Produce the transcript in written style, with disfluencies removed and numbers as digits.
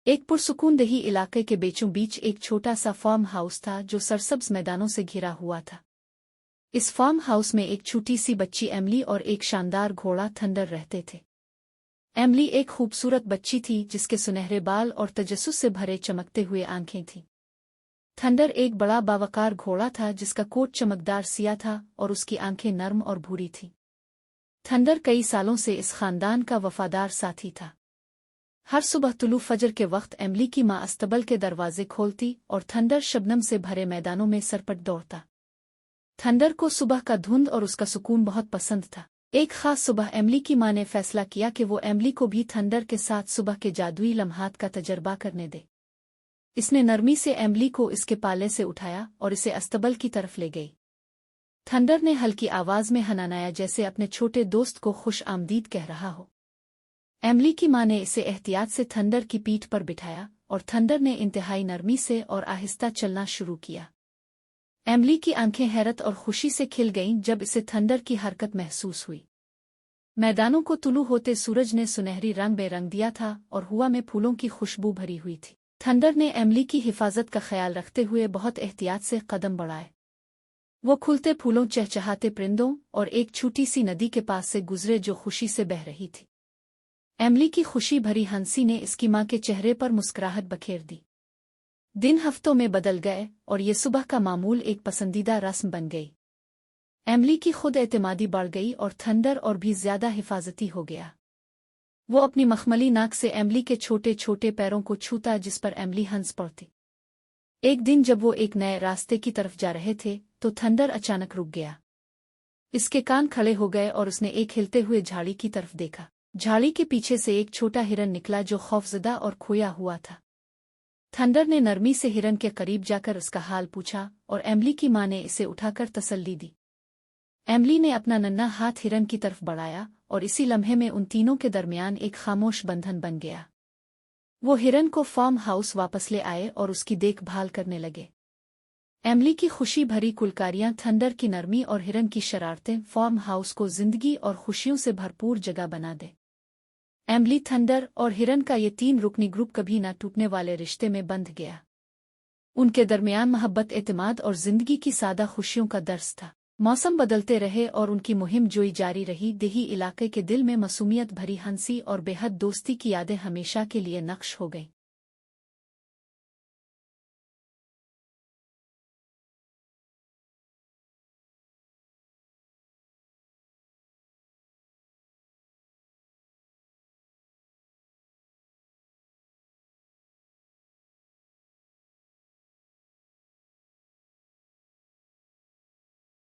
एक पुरसुकून दही इलाके के बीचों बीच एक छोटा सा फार्म हाउस था जो सरसब्ज मैदानों से घिरा हुआ था। इस फार्म हाउस में एक छोटी सी बच्ची एमली और एक शानदार घोड़ा थंडर रहते थे। एमली एक खूबसूरत बच्ची थी जिसके सुनहरे बाल और तजस्सुस से भरे चमकते हुए आंखें थीं। थंडर एक बड़ा बावकार घोड़ा था जिसका कोट चमकदार सिया था और उसकी आंखें नर्म और भूरी थीं। थंडर कई सालों से इस खानदान का वफादार साथी था। हर सुबह तुलू फजर के वक्त एमली की माँ अस्तबल के दरवाजे खोलती और थंडर शबनम से भरे मैदानों में सरपट दौड़ता। थंडर को सुबह का धुंध और उसका सुकून बहुत पसंद था। एक खास सुबह एमली की माँ ने फैसला किया कि वो एमली को भी थंडर के साथ सुबह के जादुई लम्हात का तजर्बा करने दे। इसने नरमी से एमली को इसके पाले से उठाया और इसे अस्तबल की तरफ ले गई। थंडर ने हल्की आवाज में हनानाया जैसे अपने छोटे दोस्त को खुश आमदीद कह रहा हो। एमली की माँ ने इसे एहतियात से थंडर की पीठ पर बिठाया और थंडर ने इंतहाई नरमी से और आहिस्ता चलना शुरू किया। एमली की आंखें हैरत और खुशी से खिल गईं जब इसे थंडर की हरकत महसूस हुई। मैदानों को तुलू होते सूरज ने सुनहरी रंग बेरंग दिया था और हुआ में फूलों की खुशबू भरी हुई थी। थंडर ने एमली की हिफाजत का ख्याल रखते हुए बहुत एहतियात से कदम बढ़ाए। वो खुलते फूलों, चहचहाते परिंदों और एक छोटी सी नदी के पास से गुजरे जो खुशी से बह रही थी। एमली की खुशी भरी हंसी ने इसकी माँ के चेहरे पर मुस्कुराहट बखेर दी। दिन हफ्तों में बदल गए और ये सुबह का मामूल एक पसंदीदा रस्म बन गई। एमली की खुद एतमादी बढ़ गई और थंडर और भी ज्यादा हिफाजती हो गया। वो अपनी मखमली नाक से एमली के छोटे छोटे पैरों को छूता जिस पर एमली हंस पड़ती। एक दिन जब वो एक नए रास्ते की तरफ जा रहे थे तो थंडर अचानक रुक गया। इसके कान खड़े हो गए और उसने एक हिलते हुए झाड़ी की तरफ देखा। झाड़ी के पीछे से एक छोटा हिरन निकला जो खौफजदा और खोया हुआ था। थंडर ने नरमी से हिरन के करीब जाकर उसका हाल पूछा और एमली की माँ ने इसे उठाकर तसल्ली दी। एमली ने अपना नन्हा हाथ हिरन की तरफ बढ़ाया और इसी लम्हे में उन तीनों के दरमियान एक खामोश बंधन बन गया। वो हिरन को फार्म हाउस वापस ले आए और उसकी देखभाल करने लगे। एमली की खुशी भरी कुलकारियां, थंडर की नरमी और हिरन की शरारतें फार्म हाउस को जिंदगी और खुशियों से भरपूर जगह बना दे। एमली, थंडर और हिरन का ये तीन रुकनी ग्रुप कभी न टूटने वाले रिश्ते में बंध गया। उनके दरमियान मोहब्बत, एतमाद और जिंदगी की सादा खुशियों का दर्स था। मौसम बदलते रहे और उनकी मुहिम जोई जारी रही। देही इलाके के दिल में मासूमियत भरी हंसी और बेहद दोस्ती की यादें हमेशा के लिए नक्श हो गईं।